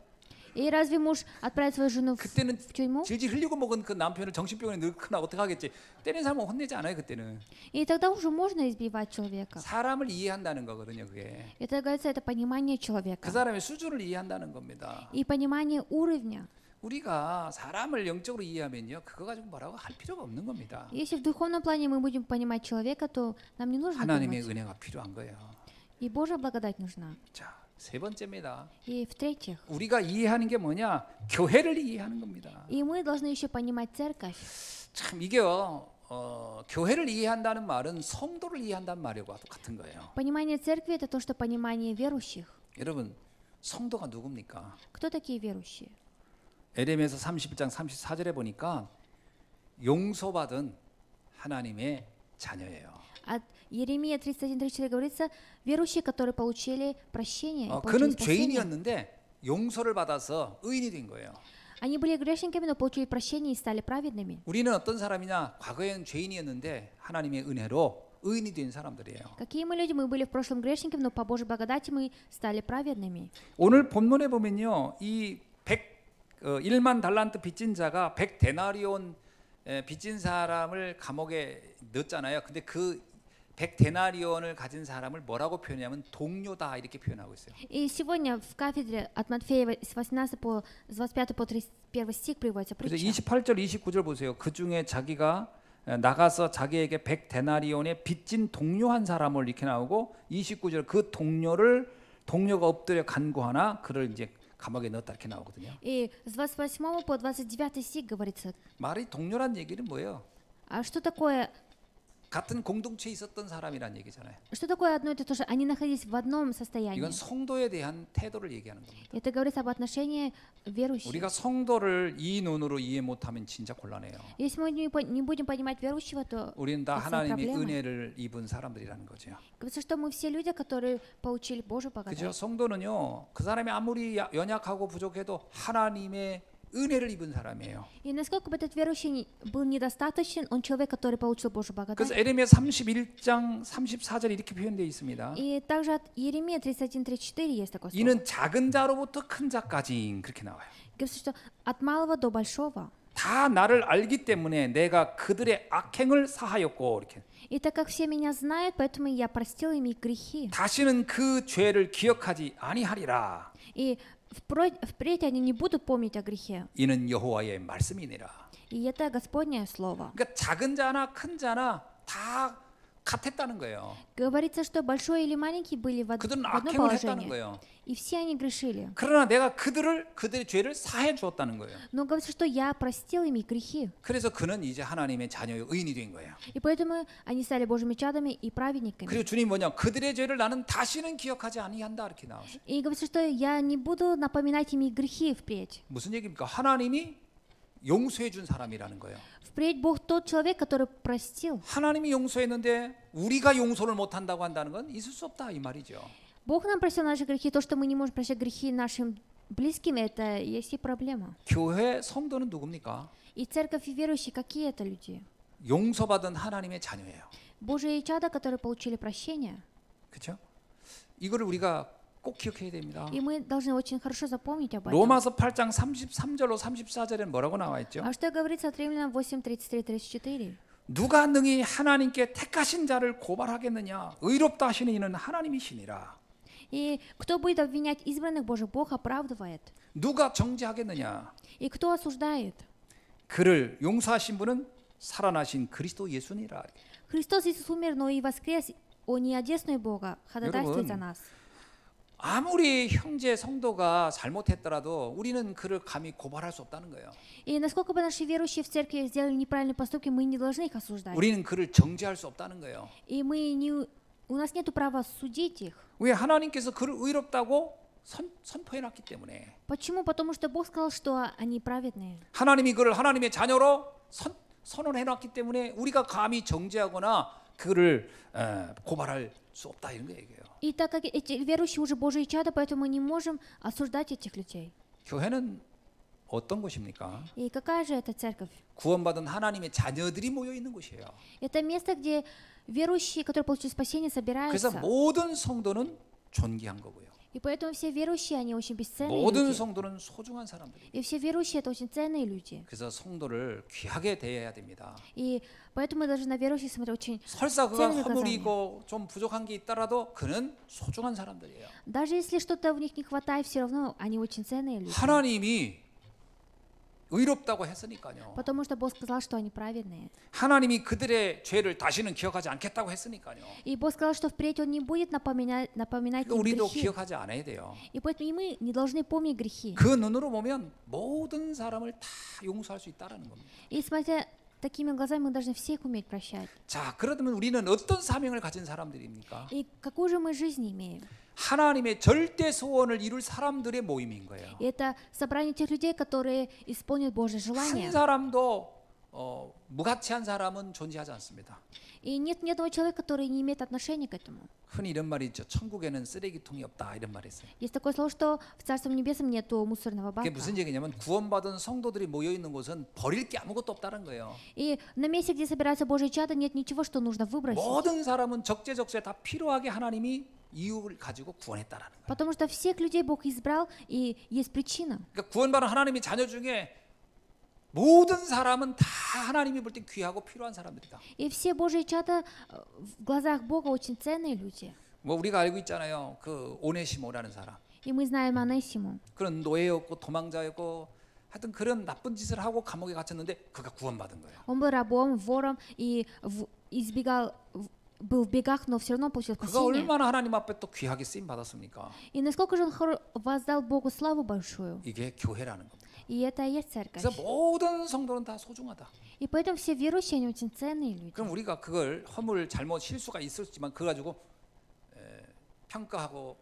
и разве муж отправит свою жену 그때는 в тюрьму? 질질 흘리고 먹은 그 남편을 정신병원에 넣거나 어떻게 하겠지? 때리는 사람은 혼내지 않아요 그때는. И тогда уже можно избивать человека. 사람을 이해한다는 거거든요 그게. Это, говорится, это понимание 그 человека. 사람의 수준을 이해한다는 겁니다. И понимание уровня. 우리가 사람을 영적으로 이해하면요 그거 가지고 뭐라고 할 필요가 없는 겁니다. Если в духовном плане мы будем понимать человека, то нам не нужно 하나님의 думать. 은혜가 필요한 거예요. И Божья благодать нужна. 자, 세 번째입니다. И в-третьих, 우리가 이해하는 게 뭐냐? 교회를 이해하는 겁니다. и мы должны еще понимать церковь. 참 이게요. 교회를 이해한다는 말은 성도를 이해한다는 말과 같은 거예요. Понимание церкви – это то, что понимание верующих. 여러분, 성도가 누굽니까? Кто такие верующие? 에레미야서 31장 34절에 보니까 용서받은 하나님의 자녀예요. От Еремия 31:34 говорится, верующие, которые получили прощение, получили 그는 спасение. 죄인이었는데 용서를 받아서 의인이 된 거예요. Они были грешниками, но получили прощение и стали праведными. 우리는 어떤 사람이냐? 과거엔 죄인이었는데 하나님의 은혜로 의인이 된 사람들이에요. Какие мы люди? Мы были в прошлом грешниками, но по Божьей благодати мы стали праведными. 오늘 본문에 보면요. 이 1만 달란트 빚진 자가 100데나리온 빚진 사람을 감옥에 넣었잖아요. 근데 그 100데나리온을 가진 사람을 뭐라고 표현하냐면 동료다 이렇게 표현하고 있어요. И сегодня в кафедре от Матфея с 18 по, с 25 по 31 стих приводится 그래서 притча. 28절 29절 보세요. 그 중에 자기가 나가서 자기에게 100데나리온의 빚진 동료 한 사람을 이렇게 나오고 29절 그 동료가 엎드려 간구하나 그를 이제 감옥에 넣었다 이렇게 나오거든요. И с 28 по 29 стих говорится, 말이 동료란 얘기는 뭐예요? а что такое 같은 공동체에 있었던 사람이란 얘기잖아요. Что такое одно и то же? Они находились в одном состоянии. 이건 성도에 대한 태도를 얘기하는 겁니다. Это говорится об отношении верующих. 우리가 성도를 이 눈으로 이해 못하면 진짜 곤란해요. Если мы не будем понимать верующего, то 우리는 다 это 하나님의 проблема. 은혜를 입은 사람들이라는 거죠. Говорится, что мы все люди, которые получили Божью благодать. 그죠? 성도는요, 그 사람이 아무리 연약하고 부족해도 하나님의 은혜를 입은 사람이에요. И насколько бы этот верующий был недостаточен, он человек, который получил Божью 그래서 благодать. 에레미야 31장 34절 이렇게 표현되어 있습니다. И также от Иеремия 31:34 есть такое слово. 이는 작은 자로부터 큰 자까지 그렇게 나와요. Говорится, что от малого до большого. 다 나를 알기 때문에 내가 그들의 악행을 사하였고 이렇게. И так как все меня знают, поэтому я простил им их грехи. 다시는 그 죄를 기억하지 아니하리라. И впредь они не будут помнить о грехе. 이는 여호와의 말씀이니라. И это Господнее слово. 그러니까 작은 자나 큰 자나 다 같았다는 거예요. Говорится, что большой или маленький были в 그들은 одном 악행을 했다는 положении. 거예요. И все они грешили. 그러나 내가 그들의 죄를 사해 주었다는 거예요. Но говорится, что я простил им их грехи. 그래서 그는 이제 하나님의 자녀의 의인이 된 거예요. И поэтому они стали Божьими чадами и праведниками. 그리고 주님 뭐냐? 그들의 죄를 나는 다시는 기억하지 아니한다 이렇게 나왔어요. И говорится, что я не буду напоминать им их грехи впредь. 무슨 얘기입니까? 하나님이 용서해 준 사람이라는 거예요. Впредь Бог тот человек, который простил. 하나님이 용서했는데 우리가 용서를 못 한다고 한다는 건 있을 수 없다 이 말이죠. Бог нам простил наши грехи. То, что мы не можем прощать грехи нашим близким, это есть и проблема. 교회 성도는 누굽니까? И церковь и верующие, какие это люди? 용서받은 하나님의 자녀예요. Божьи чада, которые получили прощение. 그렇죠? 이거를 우리가 꼭 기억해야 됩니다. И мы должны очень хорошо запомнить об этом. 로마서 8장 33절로 34절에 뭐라고 나와 있죠? А что говорится от Римлянам 8:33-34? 누가 능히 하나님께 택하신 자를 고발하겠느냐? 의롭다 하시는 이는 하나님이시니라. И кто будет обвинять избранных Божьих, Бог оправдывает. 누가 정죄하겠느냐? И кто осуждает? 그를 용서하신 분은 살아나신 그리스도 예수니라. Христос Иисус умер, но и воскрес, Он не одесную Бога, ходатайствует за 여러분, нас. 아무리 형제 성도가 잘못했더라도 우리는 그를 감히 고발할 수 없다는 거예요. И насколько бы наши верующие в церкви сделали неправильные поступки, мы не должны их осуждать. 우리는 그를 정죄할 수 없다는 거예요. И мы не, у нас нет права судить их. 왜 하나님께서 그를 의롭다고 선포해 놨기 때문에. Почему? Потому что Бог сказал, что они праведные. 하나님이 그를 하나님의 자녀로 선언해 놨기 때문에 우리가 감히 정죄하거나 그를 고발할 수 없다 이런 거 얘기예요. И так как эти верующие уже Божьи чада, поэтому мы не можем осуждать этих людей. 교회는 어떤 곳입니까? И какая же это церковь? 구원받은 하나님의 자녀들이 모여 있는 곳이에요. Это место, где верующие, которые получили спасение, 그래서 собираются. 모든 성도는 존귀한 거고요. И поэтому все верующие, они очень бесценные 모든 люди. 성도는 소중한 사람들이에요. И все верующие — это очень ценные люди. 그래서 성도를 귀하게 대해야 됩니다. И поэтому мы должны на верующих смотреть очень... 설사 그가 ценные 허물이고 좀 부족한 게 있더라도 그는 소중한 사람들이에요. Даже если что-то в них не хватает, все равно они очень ценные люди. 하나님이 의롭다고 했으니까요. Потому что Бог сказал, что они праведные. 하나님이 그들의 죄를 다시는 기억하지 않겠다고 했으니까요. И Бог сказал, что впредь Он не будет напоминать им 우리도 грехи. 기억하지 않아야 돼요. И поэтому и мы не должны помнить грехи. 그 눈으로 보면 모든 사람을 다 용서할 수 있다라는 겁니다. И смотря такими глазами, мы должны всех уметь прощать. 자, 그러면 우리는 어떤 사명을 가진 사람들입니까? И какую же мы жизнь имеем? 하나님의 절대 소원을 이룰 사람들의 모임인 거예요. И это собрание тех людей, которые исполнят Божье желание. 한 사람도 무가치한 사람은 존재하지 않습니다. И нет ни одного человека, который не имеет отношения к этому. 흔히 이런 말이 있죠. 천국에는 쓰레기통이 없다 이런 말이 있어요. Есть такое слово, что в Царстве Небесном нету мусорного 그게 бака. 무슨 얘기냐면 구원받은 성도들이 모여 있는 곳은 버릴 게 아무것도 없다는 거예요. И на месте, где собираются Божьи чада, нет ничего, что нужно выбросить. 모든 사람은 적재적소에 다 필요하게 하나님이 이유를 가지고 구원했다라는 거예요. Потому что всех людей Бог избрал, и есть причина. 그러니까 구원받은 하나님의 자녀 중에 모든 사람은 다 하나님이 볼 때 귀하고 필요한 사람들이다. И все Божьи чада в глазах Бога очень ценные люди. 뭐 우리가 알고 있잖아요. 그 오네시모라는 사람. И мы знаем Анесиму. 그런 노예였고 도망자였고 하여튼 그런 나쁜 짓을 하고 감옥에 갇혔는데 그가 구원받은 거예요. Он был рабом, вором и был в бегах, но все равно получил 그가 спасение. 얼마나 하나님 앞에 또 귀하게 쓰임 받았습니까? И насколько же он воздал Богу славу большую. 이게 교회라는 겁니다. И это и есть церковь. 그래서 모든 성도는 다 소중하다. И поэтому все верующие, они очень ценные люди. 그럼 우리가 그걸 허물, 잘못, 실수가 있었지만 그거 가지고 평가하고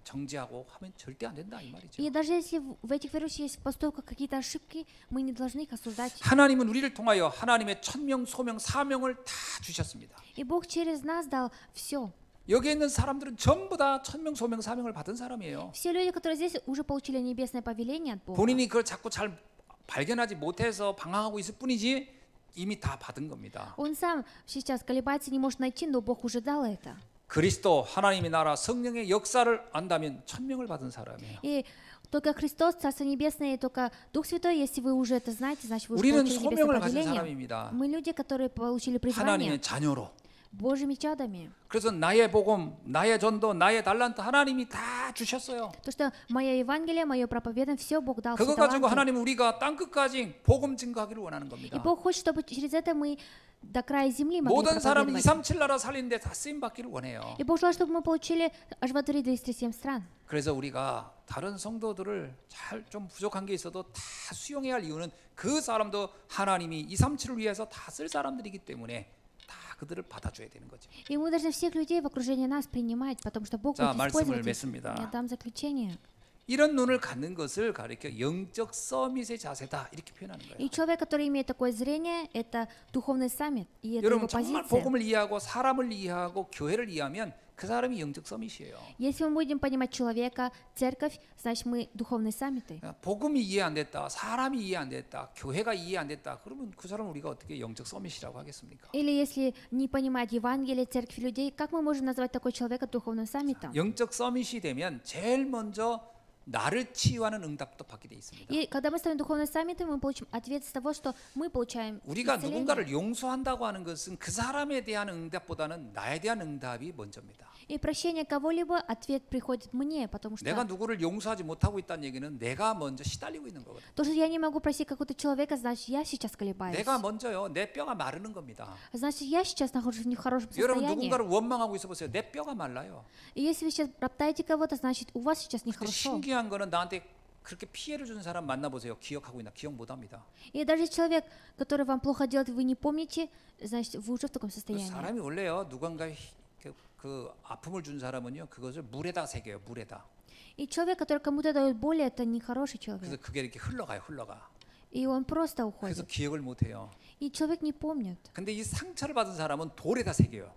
정지하고 하면 절대 안 된다 이 말이죠. И даже если в этих верующих есть в поступках какие-то ошибки, мы не должны их осуждать. 하나님은 우리를 통하여 하나님의 천명, 소명, 사명을 다 주셨습니다. И Бог через нас дал все. 여기 있는 사람들은 전부 다 천명, 소명, 사명을 받은 사람이에요. Все люди, которые здесь, уже получили небесное повеление от Бога. 본인이 그걸 자꾸 잘 발견하지 못해서 방황하고 있을 뿐이지 이미 다 받은 겁니다. Он сам сейчас колебается, не может найти, но Бог уже дал это. 그리스도 하나님의 나라 성령의 역사를 안다면 천명을 받은 사람이에요. И только Христос, Царство Небесное, и только Дух Святой, если вы уже это знаете, значит вы уже 우리는 получили небесное 소명을 가진 повеление. 사람입니다. Мы люди, которые получили призвание 하나님의 자녀로. Божьими чадами. 그래서 나의 복음, 나의 전도, 나의 달란트 하나님이 다 주셨어요. То, что мое Евангелие, мое проповедание, все Бог дал. 그거 все 가지고 таланты. 하나님은 우리가 땅 끝까지 복음 증거하기를 원하는 И 겁니다. Бог хочет, чтобы через это мы до края земли могли 모든 사람이 проповедовать. 237 나라 살리는데 다 쓰임 받기를 원해요. И Бог желает, чтобы мы получили оживотворить 237 стран. 그래서 우리가 다른 성도들을 잘 좀 부족한 게 있어도 다 수용해야 할 이유는 그 사람도 하나님이 237을 위해서 다 쓸 사람들이기 때문에 다 그들을 받아줘야 되는 거죠. И мы должны всех людей в окружении нас принимать, потому что Бог 자, будет 말씀을 использовать их. 맺습니다. Я дам заключение. 이런 눈을 갖는 것을 가리켜 영적 서밋의 자세다 이렇게 표현하는 거예요. И человек, который имеет такое зрение, это духовный саммит, и это 여러분 его 정말 позиция. 복음을 이해하고 사람을 이해하고 교회를 이해하면 그 사람이 영적 서밋이에요. Если мы будем понимать человека, церковь, значит мы духовные саммиты. 복음이 이해 안 됐다, 사람이 이해 안 됐다, 교회가 이해 안 됐다. 그러면 그 사람을 우리가 어떻게 영적 서밋이라고 하겠습니까? Или если не понимать Евангелие, церковь людей, как мы можем назвать такого человека духовным саммитом? 영적 서밋이 되면 제일 먼저 나를 치유하는 응답도 받게 돼 있습니다. И когда мы ставим духовные саммиты, мы получим ответ с того, что мы получаем 우리가 исцеление. 누군가를 용서한다고 하는 것은 그 사람에 대한 응답보다는 나에 대한 응답이 먼저입니다. И прощение кого-либо, ответ приходит мне, потому что 내가 누구를 용서하지 못하고 있다는 얘기는 내가 먼저 시달리고 있는 거거든. то, что я не могу простить какого-то человека, значит, я сейчас колебаюсь. 내가 먼저요, 내 뼈가 마르는 겁니다. Значит, я сейчас нахожусь в нехорошем 여러분 состоянии. 누군가를 원망하고 있어 보세요. 내 뼈가 말라요. И если вы сейчас роптаете кого-то, значит, у вас сейчас 근데 нехорошо. 신기한 거는 나한테 그렇게 피해를 주는 사람 만나보세요. 기억하고 있나? 기억 못합니다. И даже человек, который вам плохо делает, вы не помните, значит, вы уже в таком 그 состоянии. 사람이 원래요, 누군가의 그 아픔을 준 사람은요, 그것을 물에다 새겨요. 물에다. И человек, который кому-то дает боль, это нехороший 그래서 человек. 그게 이렇게 흘러가요. 흘러가. И он просто 그래서 уходит. 기억을 못해요. И человек не помнит. 근데 이 상처를 받은 사람은 돌에다 새겨요.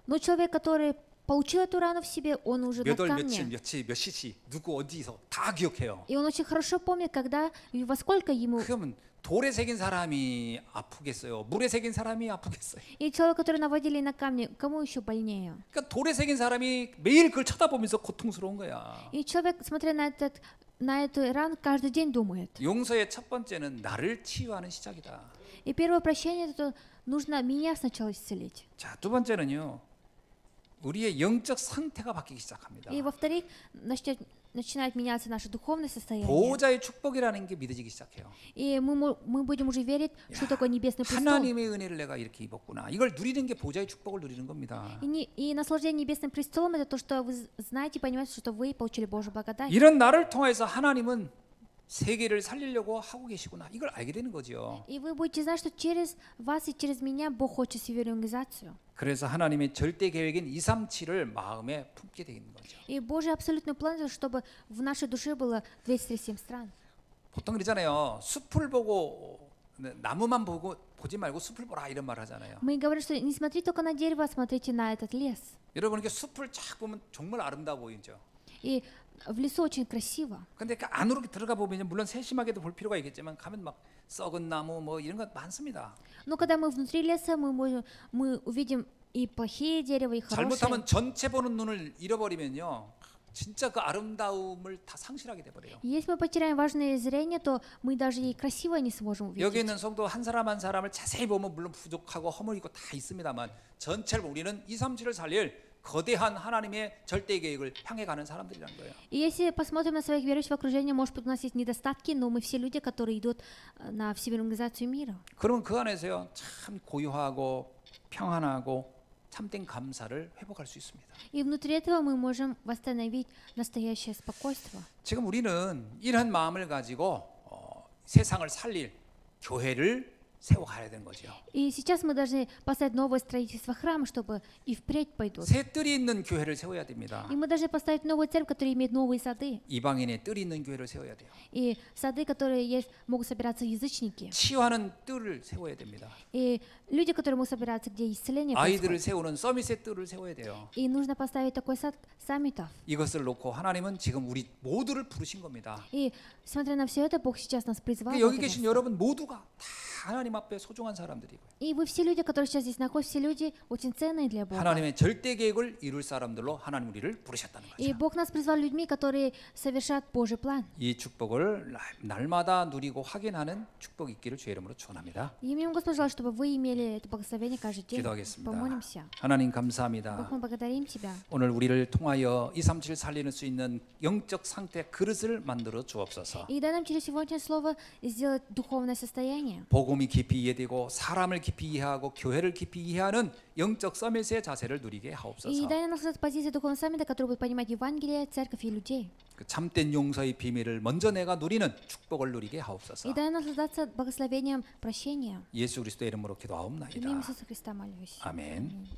Но человек, который получил эту рану в себе, он уже на 몇 월 며칠 камне. 며칠 몇 시시 누구 어디서 다 기억해요. И он очень хорошо помнит, когда и во сколько ему. 그러면 돌에 새긴 사람이 아프겠어요? 물에 새긴 사람이 아프겠어요? И человек, который наводили на камни, кому еще больнее? 그러니까 돌에 새긴 사람이 매일 그걸 쳐다보면서 고통스러운 거야. И человек, смотря на эту рану, каждый день думает. 용서의 첫 번째는 나를 치유하는 시작이다. И первое прощение, это нужно меня сначала исцелить. 자, 두 번째는요. 우리의 영적 상태가 바뀌기 시작합니다. И во-вторых, начинает меняться наше духовное состояние. 보호자의 축복이라는 게 믿어지기 시작해요. И мы будем уже верить, что такое небесный престол. 하나님의 은혜를 내가 이렇게 입었구나. 이걸 누리는 게 보호자의 축복을 누리는 겁니다. И наслаждение небесным престолом это то, что вы знаете, понимаете, что вы получили Божью благодать. 이런 나를 통해서 하나님은 세계를 살리려고 하고 계시구나. 이걸 알게 되는 거죠. И вы будете знать, что через вас и через меня Бог хочет северализацию. 그래서 하나님의 절대 계획인 237을 마음에 품게 되는 거죠. И Божий абсолютный план, чтобы в нашей душе было 237 стран. 보통 그러잖아요. 숲을 보고 나무만 보지 말고 숲을 보라 이런 말 하잖아요. Мы говорим, что не смотрите только на дерево, а смотрите на этот лес. 여러분 이렇게 숲을 쫙 보면 정말 아름다워 보이죠. И в лесу очень красиво. 근데 그 안으로 들어가 보면 물론 세심하게도 볼 필요가 있겠지만 가면 막 썩은 나무 뭐 이런 것 많습니다. Но когда мы внутри леса, мы увидим и плохие дерева, и хорошие. 잘못하면 전체 보는 눈을 잃어버리면요. 진짜 그 아름다움을 다 상실하게 돼 버려요. Если мы потеряем важное зрение, то мы даже и красивое не сможем 여기 увидеть. 있는 성도 한 사람 한 사람을 자세히 보면 물론 부족하고 허물 있고 다 있습니다만 전체를 우리는 237을 살릴 거대한 하나님의 절대 계획을 향해 가는 사람들이라는 거예요. И если посмотрим на своих верующих в окружении, может быть, у нас есть недостатки, но мы все люди, которые идут на всемирализацию мира. 그러면 그 안에서요 참 고요하고 평안하고 참된 감사를 회복할 수 있습니다. И внутри этого мы можем восстановить настоящее спокойствие. 지금 우리는 이런 마음을 가지고 세상을 살릴 교회를 세워가야 되는 거죠. И сейчас мы должны поставить новое строительство храма, чтобы и впредь пойдут. 새 뜰이 있는 교회를 세워야 됩니다. И мы должны поставить новую церковь, которая имеет новые сады. 이방인의 뜰이 있는 교회를 세워야 돼요. И сады, которые есть, могут собираться язычники. 치유하는 뜰을 세워야 됩니다. И люди, которые могут собираться, где исцеление 아이들을 происходит. 세우는 서밋의 뜰을 세워야 돼요. И нужно поставить такой сад саммитов. 이것을 놓고 하나님은 지금 우리 모두를 부르신 겁니다. И смотря на все это, Бог сейчас нас призвал. 그러니까 в 여기 это 계신 место. 여러분 모두가 다 하나님 앞에 소중한 사람들이고요. И вы все люди, которые сейчас здесь находятся, все люди очень ценные для Бога. 하나님의 절대 계획을 이룰 사람들로 하나님 우리를 부르셨다는 И 거죠. Бог нас призвал людьми, которые совершат Божий план. 이 축복을 날마다 누리고 확인하는 축복이 있기를 주의 이름으로 축원합니다. И именем Господа желаю, чтобы вы имели это благословение каждый день. 기도하겠습니다. Помолимся. 하나님 Бог, 감사합니다. мы благодарим Тебя. 오늘 우리를 통하여 237 살리는 수 있는 영적 상태 그릇을 만들어 주옵소서. И дай нам через сегодняшнее слово сделать духовное состояние. 복음이 깊이 이해되고 사람을 깊이 이해하고 교회를 깊이 이해하는 영적 서밋의 자세를 누리게 И 하옵소서. дай нам наслаждаться позиции духовного саммита, который будет понимать Евангелие, церковь и людей. 그 참된 용서의 비밀을 먼저 내가 누리는 축복을 누리게 하옵소서. И дай нам наслаждаться благословением прощения. 예수 그리스도의 이름으로 Именем 기도하옵나이다. Иисуса Христа молюсь. 아멘. Аминь.